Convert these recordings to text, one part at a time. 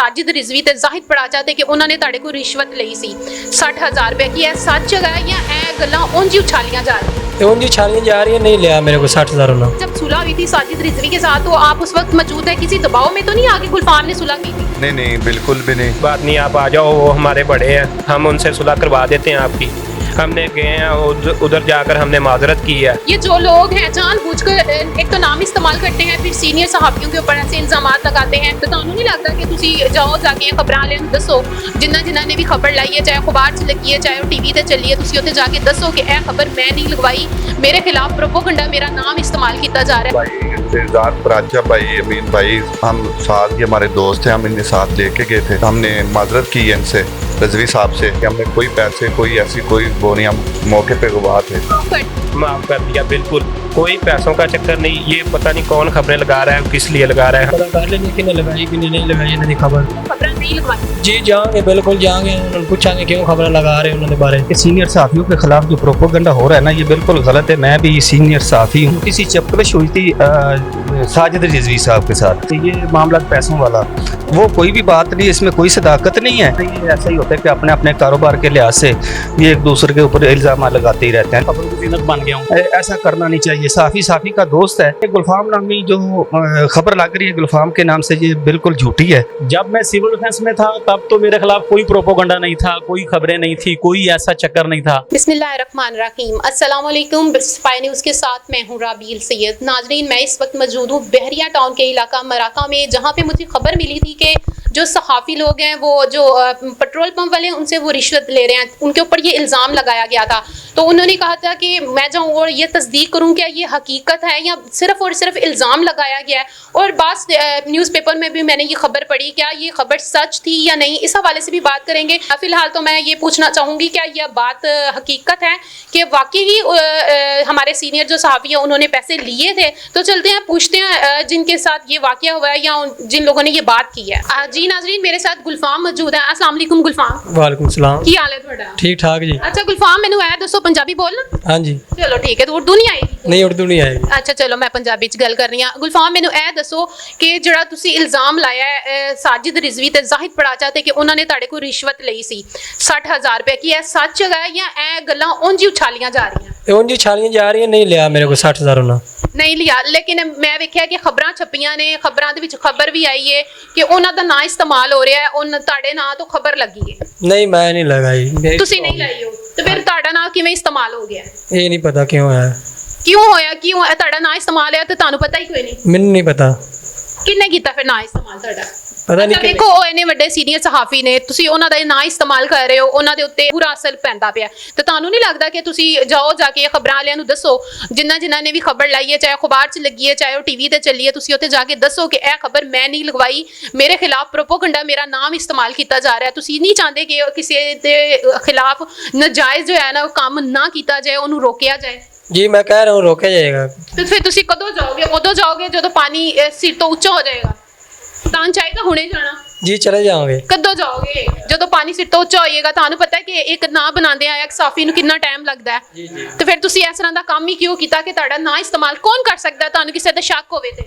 साजिद रिजवी ते जाहिद पड़ाचा ते कि उन्होंने तुहाडे कोल रिश्वत लई सी 60,000 रुपए की है सच है या ए गल्लां उंज ही उछालियां जा रही हैं? उनकी छालियाँ जा रही है, नहीं लिया मेरे को 60,000 उन्होंने। जब सुलह हुई थी साजिद रिजवी के साथ तो आप उस वक्त मौजूद है, किसी दबाव में तो नहीं आके गुलफाम ने सुलह की थी? नहीं नहीं बिल्कुल भी नहीं। बात नहीं, आप आ जाओ, वो हमारे बड़े हैं, हम उनसे सुलह करवा देते हैं आपकी। हमने गए हैं उधर जाकर हमने माजरत की है। ये जो लोग हैं जानबूझकर एक तो नाम इस्तेमाल करते हैं, फिर सीनियर सहाबियों के ऊपर ऐसे इल्जाम लगाते हैं, तो ਤੁਹਾਨੂੰ नहीं लगता कि तुसी जाओ जाके खबरां लें दसो जिन्ना ने भी खबर लाई है, चाहे अखबार च लगी है चाहे वो टीवी ते चली है, तुसी उत्ते जाके दसो कि यह खबर मैं नहीं लगवाई, मेरे खिलाफ प्रोपोगंडा मेरा नाम इस्तेमाल किया जा रहा है। भाई इंतजार पराचा भाई अमीन भाई हम साथ ही हमारे दोस्त हैं, हम इन्हें साथ लेके गए थे। हमने माजरत की है इनसे रजवी साहब से कि हमने कोई पैसे कोई ऐसी कोई वो नहीं, हम मौके पे गवाह थे। माफ कर दिया, बिल्कुल कोई पैसों का चक्कर नहीं। ये पता नहीं कौन खबरें लगा रहा है, किस लिए लगा रहा है। पता कर लेंगे किन्हें लगाई किन्हें नहीं लगाई इन्होंने खबर। खबरां नहीं लगवाई जी जाएंगे, बिल्कुल जाएंगे, उन्होंने पूछांगे क्यों खबर लगा रहे हैं उन्होंने बारे। सीनियर साथियों के खिलाफ जो प्रोपोगंडा हो रहा है ना, ये बिल्कुल गलत है। मैं भी सीनियर साथी हूँ। किसी चपकलिश हुई थी साजिद रिजवी साहब के साथ, तो ये मामला पैसों वाला, वो कोई भी बात नहीं, इसमें कोई सदाकत नहीं है। ये ऐसा ही होता है कि अपने अपने कारोबार के लिहाज से ये एक दूसरे के ऊपर इल्जाम लगाते ही रहते हैं। खबर की जीनत बन गया हूँ, ऐसा करना नहीं चाहिए। साफी का दोस्त है गुलफाम नामी जो खबर लग रही है गुलफाम के नाम से, ये बिल्कुल झूठी है। जब मैं सिविल डिफेंस में था तब तो मेरे खिलाफ कोई प्रोपोगंडा नहीं था, कोई खबरें नहीं थी, कोई ऐसा चक्कर नहीं था। बिस्मिल्लाहिर्रहमानिर्रहीम, अस्सलाम वालेकुम। स्पाई न्यूज़ के साथ मैं हूँ राबील सैयद। नाजरीन, मैं इस वक्त मौजूद हूँ बहरिया टाउन के इलाका मराका में, जहाँ पे मुझे खबर मिली थी कि जो सहाफ़ी लोग हैं वो जो पेट्रोल पंप वाले उनसे वो रिश्वत ले रहे हैं, उनके ऊपर ये इल्ज़ाम लगाया गया था। तो उन्होंने कहा था कि मैं जाऊँ और ये तस्दीक करूँ क्या ये हकीकत है या सिर्फ और सिर्फ इल्ज़ाम लगाया गया है। और बास न्यूज़पेपर में भी मैंने ये खबर पढ़ी, क्या ये खबर सच थी या नहीं, इस हवाले से भी बात करेंगे। फ़िलहाल तो मैं ये पूछना चाहूँगी क्या यह बात हकीकत है कि वाकई ही हमारे सीनियर जो सहाफ़ी हैं उन्होंने पैसे लिए थे। तो चलते हैं पूछते हैं जिनके साथ ये वाक़या हुआ है या जिन लोगों ने ये बात की है। जी नाज़रीन, मेरे साथ गुलफाम मौजूद है। अस्सलाम वालेकुम गुलफाम। वालेकुम सलाम। की हाल है थोड़ा? ठीक ठाक जी। अच्छा गुलफाम, मैनू है दसो पंजाबी बोलना? हाँ जी। चलो ठीक है, तो उर्दू नहीं आएगी? नहीं उर्दू नहीं आएगी। अच्छा चलो मैं पंजाबी च गल कर रही हूँ। गुलफाम, मैनू ए दसो कि जिहड़ा तुसी इल्जाम लाया है साजिद रिजवी ते जाहिद पड़ाचा ते कि उन्होंने तुहाडे कोल रिश्वत लई सी 60,000 रुपए की, है सच है या ए गल्लां उंज ही उछालियां जा रही हैं? उनकी छालियाँ जा रही है, नहीं लिया मेरे को 60,000 उन्होंने। नहीं लिया, लेकिन मैं वेख्या कि खबरां छपियां ने, खबरां दे विच खबर भी आई है कि उन्हां दा नाम इस्तेमाल हो रहा है, उन तुहाडे नाम तो खबर लगी है। नहीं मैं नहीं लगाई। तुसी नहीं लाई हो तो फिर तुहाडा नाम किवें इस्तेमाल हो गया? ये नहीं पता क्यों है, क्यों होया, क्यों तुहाडा नाम इस्तेमाल है तो तुहानू पता ही कोई नहीं? मैंने नहीं पता किन्ने कीता फिर नाम इस्तेमाल तुहाडा? पता नहीं। देखो ਉਹ ਇਹਨੇ ਵੱਡੇ ਸੀਨੀਅਰ ਸਹਾਫੀ ਨੇ, ਤੁਸੀਂ ਉਹਨਾਂ ਦਾ ਨਾਂ ਇਸਤੇਮਾਲ ਕਰ ਰਹੇ ਹੋ, ਉਹਨਾਂ ਦੇ ਉੱਤੇ ਪੂਰਾ ਅਸਰ ਪੈਂਦਾ ਪਿਆ, ਤੇ ਤੁਹਾਨੂੰ ਨਹੀਂ ਲੱਗਦਾ ਕਿ ਤੁਸੀਂ ਜਾਓ ਜਾ ਕੇ ਖਬਰਾਂ ਵਾਲਿਆਂ ਨੂੰ ਦੱਸੋ ਜਿਨ੍ਹਾਂ ਨੇ ਵੀ ਖਬਰ ਲਾਈ ਹੈ, ਚਾਹੇ ਅਖਬਾਰ 'ਚ ਲੱਗੀ ਹੈ ਚਾਹੇ ਉਹ ਟੀਵੀ ਤੇ ਚੱਲੀ ਹੈ, ਤੁਸੀਂ ਉੱਥੇ ਜਾ ਕੇ ਦੱਸੋ ਕਿ ਇਹ ਖਬਰ ਮੈਂ ਨਹੀਂ ਲਗਵਾਈ, ਮੇਰੇ ਖਿਲਾਫ ਪ੍ਰੋਪੋਗੰਡਾ ਮੇਰਾ ਨਾਮ ਇਸਤੇਮਾਲ ਕੀਤਾ ਜਾ ਰਿਹਾ। ਤੁਸੀਂ ਨਹੀਂ ਚਾਹੁੰਦੇ ਕਿ ਕਿਸੇ ਦੇ ਖਿਲਾਫ ਨਜਾਇਜ਼ ਜੋ ਹੈ ਨਾ ਕੰਮ ਨਾ ਕੀਤਾ ਜਾਏ, ਉਹਨੂੰ ਰੋਕਿਆ ਜਾਏ? जी मैं कह रहा हूँ रोका जाएगा। तो फिर ਤੁਸੀਂ ਕਦੋਂ ਜਾਓਗੇ? ਉਦੋਂ ਜਾਓਗੇ ਜਦੋਂ ਪਾਣੀ ਸਿਰ ਤੋਂ ਉੱਚਾ ਹੋ ਜਾਏਗਾ? ਤਾਂ ਚਾਹੀਦਾ ਹੁਣੇ ਜਾਣਾ? जी चले जाओगे। ਕਦੋਂ ਜਾਓਗੇ? ਜਦੋਂ ਪਾਣੀ ਸਿਰ ਤੋਂ ਉੱਚਾ ਹੋਏਗਾ। ਤੁਹਾਨੂੰ ਪਤਾ ਹੈ ਕਿ ਇੱਕ ਨਾਂ ਬਣਾਉਂਦੇ ਆ ਇੱਕ ਸਾਫੀ ਨੂੰ ਕਿੰਨਾ ਟਾਈਮ ਲੱਗਦਾ ਹੈ, ਤੇ ਫਿਰ ਤੁਸੀਂ ਇਸ ਤਰ੍ਹਾਂ ਦਾ ਕੰਮ ਹੀ ਕਿਉਂ ਕੀਤਾ ਕਿ ਤੁਹਾਡਾ ਨਾਂ ਇਸਤੇਮਾਲ ਕੌਣ ਕਰ ਸਕਦਾ? ਤੁਹਾਨੂੰ ਕਿਸੇ ਤੇ ਸ਼ੱਕ ਹੋਵੇ ਤੇ?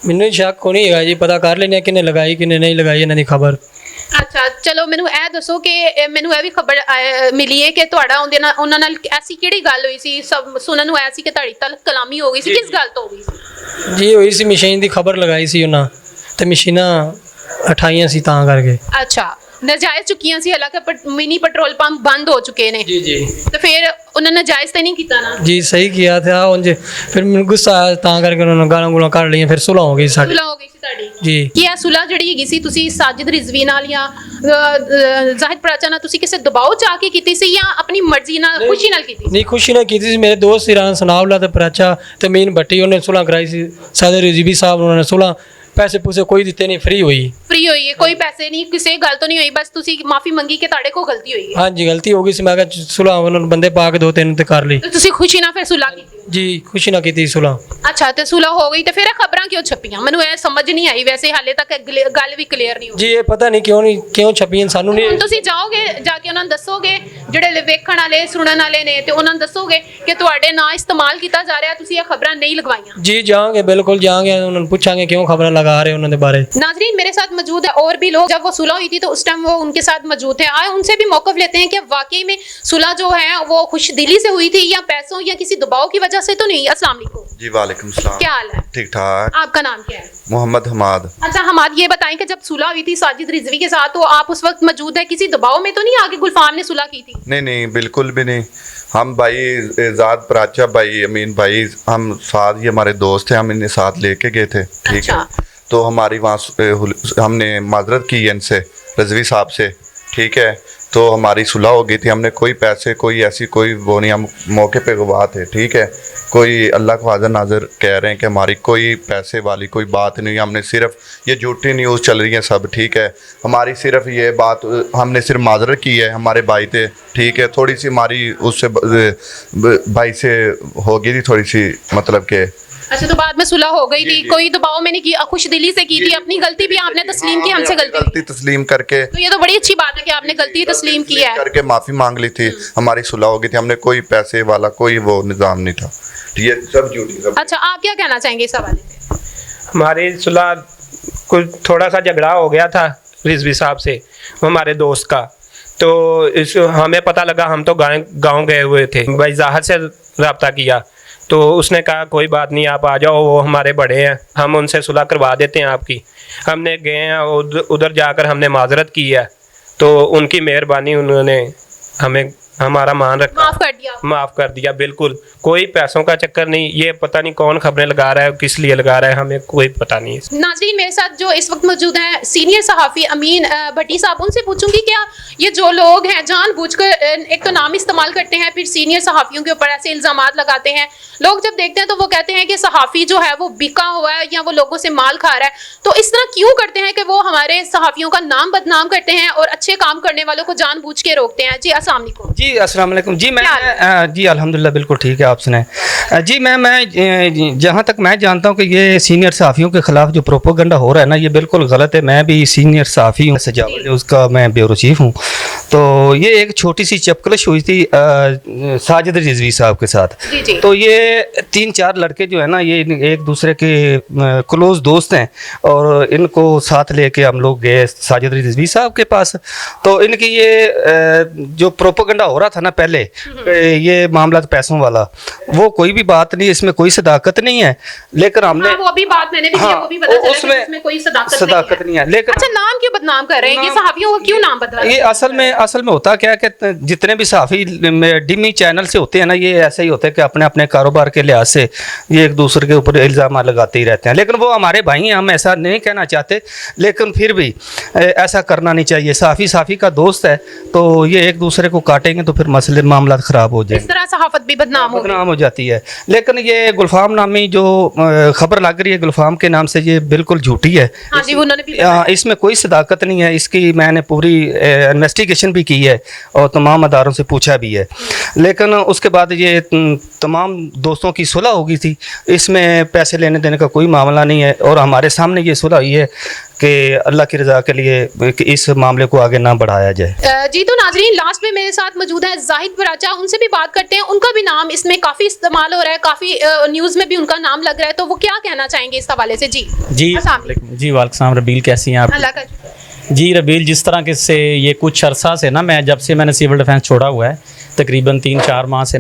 ਮੈਨੂੰ ਸ਼ੱਕ ਕੋਈ ਨਹੀਂ ਹੈਗਾ ਜੀ, ਪਤਾ ਕਰ ਲੈਣੇ ਕਿੰਨੇ ਲਗਾਈ ਕਿੰਨੇ ਨਹੀਂ ਲਗਾਈ ਇਹਨਾਂ ਦੀ ਖਬਰ। ਅੱਛਾ ਚਲੋ ਮੈਨੂੰ ਇਹ ਦੱਸੋ ਕਿ ਮੈਨੂੰ ਇਹ ਵੀ ਖਬਰ ਮਿਲੀ ਹੈ ਕਿ ਤੁਹਾਡਾ ਉਹਨਾਂ ਨਾਲ ਐਸੀ ਕਿਹੜੀ ਗੱਲ ਹੋਈ ਸੀ? ਸਭ ਸੁਣਨ ਨੂੰ ਆਇਆ ਸੀ ਕਿ ਤੁਹਾਡੀ ਤਲਕ ਕਲਾਮੀ ਹੋ ਗਈ ਸੀ, ਕਿਸ ਗੱਲ ਤੋਂ ਹੋ ਗਈ ਸੀ? ਜੀ ਹੋਈ ਸੀ ਮਸ਼ੀਨ ਦੀ ਖਬਰ ਲਗਾਈ ਸੀ ਉਹਨਾਂ ਤੇ ਮਸ਼ੀਨਾਂ ਉਠਾਈਆਂ ਸੀ ਤਾਂ ਕਰਕੇ। ਅੱਛਾ ਨਜਾਇਜ਼ ਚੁੱਕੀਆਂ ਸੀ, ਹਾਲਾਂਕਿ ਮਿਨੀ ਪੈਟਰੋਲ ਪੰਪ ਬੰਦ ਹੋ ਚੁੱਕੇ ਨੇ। जी जी। तो फिर उन्होंने जायज़ तो नहीं किया ना? जी सही किया था उनसे, फिर मैंने गुस्सा आया ਤਾਂ ਕਰਕੇ उन्होंने गालां गुलां ਕੱਢ ਲਈਆਂ, ਫਿਰ ਸੁਲ੍ਹਾ ਹੋ ਗਈ ਸਾਡੀ। ਸੁਲ੍ਹਾ ਹੋ ਗਈ ਸੀ ਤੁਹਾਡੀ? ਜੀ। ਕੀ ਇਹ ਸੁਲ੍ਹਾ ਜਿਹੜੀ ਹੈਗੀ ਸੀ ਤੁਸੀਂ ਸਾजिद ਰਿਜ਼ਵੀ ਨਾਲ ਜਾਂ ਜ਼ਾਹਿਦ ਪੜਾਚਾ ਨਾਲ ਤੁਸੀਂ ਕਿਸੇ ਦਬਾਅ 'ਚ ਆ ਕੇ ਕੀਤੀ ਸੀ ਜਾਂ ਆਪਣੀ ਮਰਜ਼ੀ ਨਾਲ ਖੁਸ਼ੀ ਨਾਲ ਕੀਤੀ? ਨਹੀਂ ਖੁਸ਼ੀ ਨਾਲ ਕੀਤੀ ਸੀ। ਮੇਰੇ ਦੋਸਤ ਸੀ ਰਾਣਾ ਸਨਾਉਲਾ ਤੇ ਪਰਾਚਾ ਤੇ ਮੀਨ ਭੱਟੀ, ਉਹਨੇ ਸੁਲ੍ਹਾ ਕਰਾਈ ਸੀ। ਸਾਦਰ ਰਿਜ਼ਵੀ ਸਾਹਿਬ ਉਹਨਾਂ ਨੇ ਸੁਲ੍ਹਾ पैसे पूसे कोई दिते नहीं, फ्री हुई। फ्री हुई है, कोई पैसे नहीं, किसी गल तो नहीं हुई, बस तुसी माफी मंगी कि ताड़े को गलती हुई है? हाँ जी गलती हो गई सी, मैं कहा सुलह उन्होंने बंदे पा के 2-3 ते कर ली। तो तुसी खुशी ना फिर सुलह की? जी खुशी ना की सुलह। अच्छा तो सुलह हो गई, तो फिर खबरां क्यों छपियां? मैनू ये समझ नहीं आई, वैसे हाले तक गल भी क्लियर नहीं हुई। जी ये पता नहीं क्यों छपियां सानू नहीं। तुसी जाओगे जाके उन्हां दसोगे ਜਿਹੜੇ ਵੇਖਣ ਵਾਲੇ ਸੁਣਨ ਵਾਲੇ ਨੇ, ਤੇ ਉਹਨਾਂ ਨੂੰ ਦੱਸੋਗੇ ਕਿ ਤੁਹਾਡੇ ਨਾਂ ਇਸਤੇਮਾਲ ਕੀਤਾ ਜਾ ਰਿਹਾ, ਤੁਸੀਂ ਇਹ ਖਬਰਾਂ ਨਹੀਂ ਲਗਵਾਈਆਂ? जी जाएंगे, बिल्कुल जाएंगे, उन्होंने पूछांगे क्यों खबर लगा लगा रहे उन्होंने बारे। नाजरीन मेरे साथ मौजूद है और भी लोग, जब वो सुलह हुई थी तो उस टाइम वो उनके साथ मौजूद थे। आए उनसे भी मौक़िफ़ लेते हैं कि वाकई में सुलह जो है वो खुश दिली से हुई थी या पैसों या किसी दबाव की वजह से तो नहीं। अस्सलाम वालेकुम जी वालेकुम सलाम। क्या हाल है? ठीक ठाक। आपका नाम क्या है? मोहम्मद हमाद। अच्छा हमाद, ये बताएं कि जब सुलह हुई थी साजिद रिजवी के साथ तो आप उस वक्त मौजूद है, किसी दबाव में तो नहीं आगे गुलफाम ने सुलह की थी? नहीं नहीं बिल्कुल भी नहीं। हम भाई एजाद प्राचा भाई अमीन भाई हम साथ ही हमारे दोस्त थे, हम इन्हें साथ लेके गए थे। ठीक अच्छा। है, तो हमारी वहाँ हमने माजरत की इनसे रजवी साहब से। ठीक है, तो हमारी सुलह हो गई थी। हमने कोई पैसे कोई ऐसी कोई वो नहीं, हम मौके पे गवाह थे। ठीक है, कोई अल्लाह को हाज़िर नाज़िर कह रहे हैं कि हमारी कोई पैसे वाली कोई बात नहीं। हमने सिर्फ ये झूठी न्यूज़ चल रही है सब। ठीक है, हमारी सिर्फ ये बात हमने सिर्फ माजरत की है, हमारे भाई थे। ठीक है, थोड़ी सी हमारी उससे भाई से हो गई थी थोड़ी सी, मतलब के। अच्छा, तो बाद में सुलह हो गई थी, कोई दबाव में नहीं की, खुश दिली से की थी, अपनी गलती भी आपने तस्लीम की, हमसे गलती तस्लीम करके। तो ये तो बड़ी अच्छी बात है कि आपने गलती तस्लीम की है। करके माफ़ी मांग ली थी, हमारी सुलह हो गई थी। हमने कोई पैसे वाला कोई वो निज़ाम नहीं था, ये सब झूठी सब। अच्छा, आप क्या कहना चाहेंगे इस हवाले से? हमारी सुलह कुछ थोड़ा सा झगड़ा हो गया था रिजवी साहब से, हमारे दोस्त का। तो इस हमें पता लगा, हम तो गाँव गए हुए थे, भाई जाहर से रब्ता किया तो उसने कहा कोई बात नहीं, आप आ जाओ, वो हमारे बड़े हैं, हम उनसे सुलह करवा देते हैं आपकी। हमने गए हैं उधर जाकर हमने माजरत की है, तो उनकी मेहरबानी, उन्होंने हमें हमारा मान रखा, माफ़ कर दिया। बिल्कुल कोई पैसों का चक्कर नहीं। ये पता नहीं कौन खबरें लगा रहा है, किस लिए लगा रहा है, हमें कोई पता नहीं है। नाजरीन मेरे साथ जो इस वक्त मौजूद हैं सीनियर सहाफ़ी अमीन भट्टी साहब, उनसे पूछूंगी क्या ये जो लोग हैं जानबूझकर एक तो नाम इस्तेमाल करते हैं, फिर सीनियर सहाफ़ियों के ऊपर ऐसे इल्ज़ामात लगाते हैं। लोग जब देखते हैं तो वो कहते हैं कि सहाफ़ी जो है वो बिका हुआ है या वो लोगों से माल खा रहा है। तो इस तरह क्यों करते हैं कि वो हमारे सहाफ़ियों का नाम बदनाम करते हैं और अच्छे काम करने वालों को जानबूझ के रोकते हैं? जी अस्सलाम वालेकुम। जी अस्सलाम वालेकुम। जी मैं जी अल्हम्दुलिल्लाह बिल्कुल ठीक है, आप सुनाएं। जी मैं जहाँ तक मैं जानता हूँ कि ये सीनियर सहाफ़ियों के ख़िलाफ़ जो प्रोपोगंडा हो रहा है ना, ये बिल्कुल गलत है। मैं भी सीनियर सहाफ़ी हूँ, सजावट उसका मैं ब्यूरो चीफ हूँ। तो ये एक छोटी सी चपकलिश हुई थी साजिद रिजवी साहब के साथ। तो ये 3-4 लड़के जो है ना, ये एक दूसरे के क्लोज़ दोस्त हैं और इनको साथ लेके हम लोग गए साजिद रिजवी साहब के पास। तो इनकी ये जो प्रोपोगंडा हो रहा था ना पहले, ये मामला पैसों वाला, वो कोई भी बात नहीं, इसमें कोई सदाकत नहीं है। लेकिन हमने वो भी बात मैंने भी वो भी पता चला कि उसमें कोई सदाकत नहीं है। लेकिन अच्छा, नाम क्यों बदनाम कर रहे हैं ये सहाफ़ियों को, क्यों नाम बदला? ये असल में होता क्या है कि जितने भी सहाफ़ी डिमी चैनल से होते हैं ना, ये ऐसा ही होता है कि अपने अपने कारोबार के लिहाज से ये एक दूसरे के ऊपर इल्ज़ाम लगाते ही रहते हैं। लेकिन वो हमारे भाई हैं, हम ऐसा नहीं कहना चाहते, लेकिन फिर भी ऐसा करना नहीं चाहिए। सहाफ़ी का दोस्त है, तो ये एक दूसरे को काटेंगे तो फिर मसले मामला ख़राब हो जाएंगे, इस तरह सहाफ़त भी बदनाम हो जाती है। लेकिन ये गुलफाम नामी जो खबर लग रही है गुलफाम के नाम से, ये बिल्कुल झूठी है। हाँ जी, उन्होंने भी इसमें कोई सदाकत नहीं है। इसकी मैंने पूरी इन्वेस्टिगेशन भी की है और तमाम अदारों से पूछा भी है। लेकिन उसके बाद ये तमाम दोस्तों की सुलह हो गई थी, इसमें पैसे लेने देने का कोई मामला नहीं है। और हमारे सामने ये सुलह हुई है कि अल्लाह की रज़ा के लिए कि इस मामले को आगे ना बढ़ाया जाए। जी, तो नाजरीन लास्ट में मेरे साथ मौजूद है जाहिद प्राचा, उनसे भी बात करते हैं। उनका भी नाम इसमें काफ़ी इस्तेमाल हो रहा है, काफ़ी न्यूज़ में भी उनका नाम लग रहा है, तो वो क्या कहना चाहेंगे इस हवाले से? जी जी वालेकुम रबील, कैसी हैं आप? अल्लाह का जी रबील, जिस तरह के से ये कुछ अरसा से ना, मैं जब से मैंने सिविल डिफेंस छोड़ा हुआ है, तकरीबन 3-4 माह से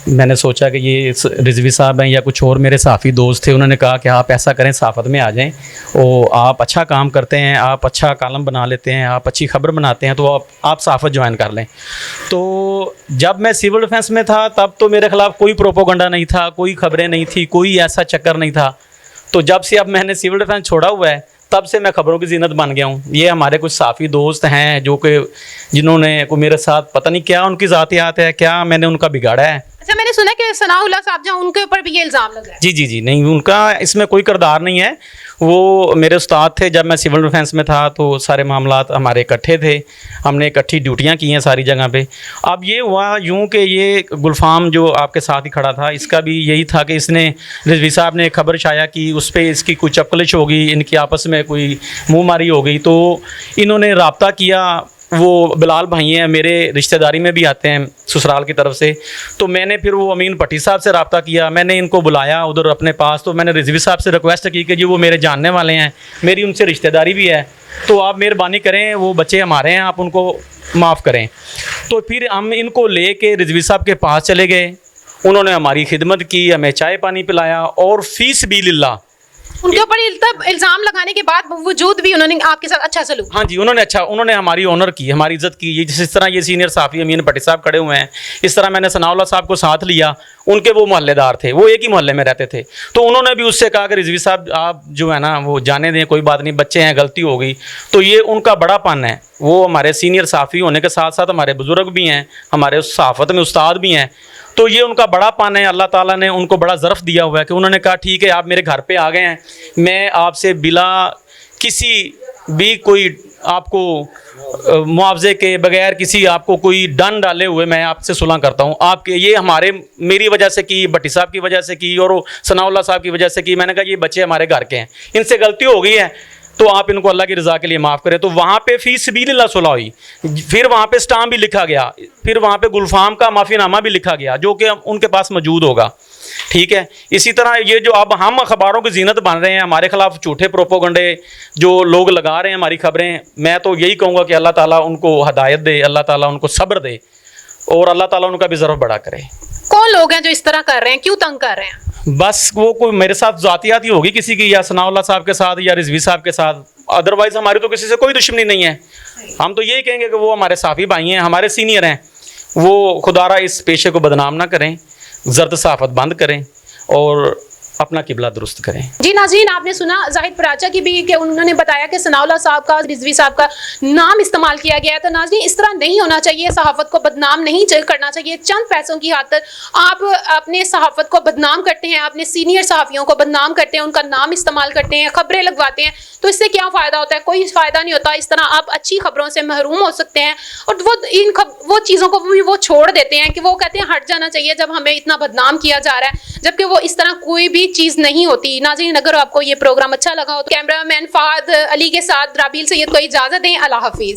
मैंने सोचा कि ये रिजवी साहब हैं या कुछ और मेरे साफ़ी दोस्त थे, उन्होंने कहा कि आप ऐसा करें, सहाफ़त में आ जाएं, और आप अच्छा काम करते हैं, आप अच्छा कॉलम बना लेते हैं, आप अच्छी खबर बनाते हैं, तो आप सहाफ़त ज्वाइन कर लें। तो जब मैं सिविल डिफेंस में था तब तो मेरे ख़िलाफ़ कोई प्रोपोगंडा नहीं था, कोई खबरें नहीं थी, कोई ऐसा चक्कर नहीं था। तो जब से अब मैंने सिविल डिफेंस छोड़ा हुआ है, तब से मैं खबरों की ज़ीनत बन गया हूँ। ये हमारे कुछ साफ़ी दोस्त हैं जो कि जिन्होंने को मेरे साथ पता नहीं क्या उनकी ज़ातियात है, क्या मैंने उनका बिगाड़ा है। अच्छा, मैंने सुना कि सनाउल्लाह साहब जहाँ उनके ऊपर भी ये इल्ज़ाम लगा है। जी नहीं, उनका इसमें कोई किरदार नहीं है। वो मेरे उस्ताद थे जब मैं सिविल डिफेंस में था, तो सारे मामलात हमारे इकट्ठे थे, हमने इकट्ठी ड्यूटियाँ की हैं सारी जगह पे। अब ये हुआ यूँ कि ये गुलफाम जो आपके साथ ही खड़ा था, इसका भी यही था कि इसने रिजवी साहब ने खबर छाया कि उस पर इसकी कोई चपकलिश हो गई, इनकी आपस में कोई मुँह मारी हो गई। तो इन्होंने रब्ता किया वो बिलाल भाई हैं, मेरे रिश्तेदारी में भी आते हैं ससुराल की तरफ से। तो मैंने फिर वो अमीन भट्टी साहब से रब्ता किया, मैंने इनको बुलाया उधर अपने पास। तो मैंने रिजवी साहब से रिक्वेस्ट की कि जी वो मेरे जानने वाले हैं, मेरी उनसे रिश्तेदारी भी है, तो आप मेहरबानी करें, वो बच्चे हमारे हैं, आप उनको माफ़ करें। तो फिर हम इनको ले कर रिजवी साहब के पास चले गए, उन्होंने हमारी खिदमत की, हमें चाय पानी पिलाया और फ़ीस भी लिल्ला। उनके ऊपर इल्जाम लगाने के बाद वजूद भी उन्होंने आपके साथ अच्छा सलूक। हाँ जी, उन्होंने हमारी ऑनर की, हमारी इज्जत की। ये जिस तरह ये सीनियर साफ़ी अमीन भट्टी साहब खड़े हुए हैं, इस तरह मैंने सनाउल्लाह साहब को साथ लिया। उनके वो मोहल्लेदार थे, वो एक ही मोहल्ले में रहते थे, तो उन्होंने भी उससे कहा कि रिजवी साहब आप जो है ना वो जाने दें, कोई बात नहीं, बच्चे हैं, गलती हो गई। तो ये उनका बड़ापन है, वो हमारे सीनियर साफ़ी होने के साथ साथ हमारे बुज़ुर्ग भी हैं, हमारे सहाफ़त में उस्ताद भी हैं, तो ये उनका बड़ापन है। अल्लाह ताला ने उनको बड़ा ज़र्फ़ दिया हुआ है कि उन्होंने कहा ठीक है आप मेरे घर पे आ गए हैं, मैं आपसे बिला किसी भी कोई आपको मुआवजे के बगैर, किसी आपको कोई डन डाले हुए मैं आपसे सुलह करता हूँ। आपके ये मेरी वजह से की, भट्टी साहब की वजह से की और सनाउल्लाह साहब की वजह से की। मैंने कहा ये बच्चे हमारे घर के हैं, इनसे गलती हो गई है, तो आप इनको अल्लाह की रज़ा के लिए माफ़ करें। तो वहाँ पे फ़ीस सबीलिल्लाह सुलह हुई, फिर वहाँ पे स्टाम्प भी लिखा गया, फिर वहाँ पे गुलफाम का माफ़ीनामा भी लिखा गया जो कि उनके पास मौजूद होगा। ठीक है, इसी तरह ये जो अब हम अखबारों की जीनत बन रहे हैं, हमारे खिलाफ झूठे प्रोपोगंडे जो लोग लगा रहे हैं हमारी खबरें, मैं तो यही कहूँगा कि अल्लाह ताला उनको हदायत दे, अल्लाह ताला उनको सब्र दे और अल्लाह ताला उनका भी ज़रूर बड़ा करे। कौन लोग हैं जो इस तरह कर रहे हैं, क्यों तंग कर रहे हैं? बस वो कोई मेरे साथ ज़ातियाती होगी किसी की, या सनाउल्लाह साहब के साथ या रिजवी साहब के साथ, अदरवाइज़ हमारी तो किसी से कोई दुश्मनी नहीं है। हम तो यही कहेंगे कि वो हमारे साफ़ी भाई हैं, हमारे सीनियर हैं, वो खुदारा इस पेशे को बदनाम ना करें, जर्द सहाफ़त बंद करें और अपना किबला दुरुस्त करें। जी नाज़रीन, आपने सुना जाहिद पराचा की भी कि उन्होंने बताया कि सनाउल्लाह साहब का, रिजवी साहब का नाम इस्तेमाल किया गया है। तो नाज़रीन इस तरह नहीं होना चाहिए, सहाफ़त को बदनाम नहीं करना चाहिए। चंद पैसों की खातिर आप अपने सहाफ़त को बदनाम करते हैं, अपने सीनियर सहाफ़ियों को बदनाम करते हैं, उनका नाम इस्तेमाल करते हैं, खबरें लगवाते हैं, तो इससे क्या फ़ायदा होता है? कोई फ़ायदा नहीं होता। इस तरह आप अच्छी खबरों से महरूम हो सकते हैं और वो चीज़ों को भी वो छोड़ देते हैं कि वो कहते हैं हट जाना चाहिए जब हमें इतना बदनाम किया जा रहा है, जबकि वो इस तरह कोई भी चीज़ नहीं होती। नाज़रीन अगर आपको ये प्रोग्राम अच्छा लगा हो तो कैमरामैन फहद अली के साथ राबील सैयद को इजाज़त दें। अल्लाह हाफिज़।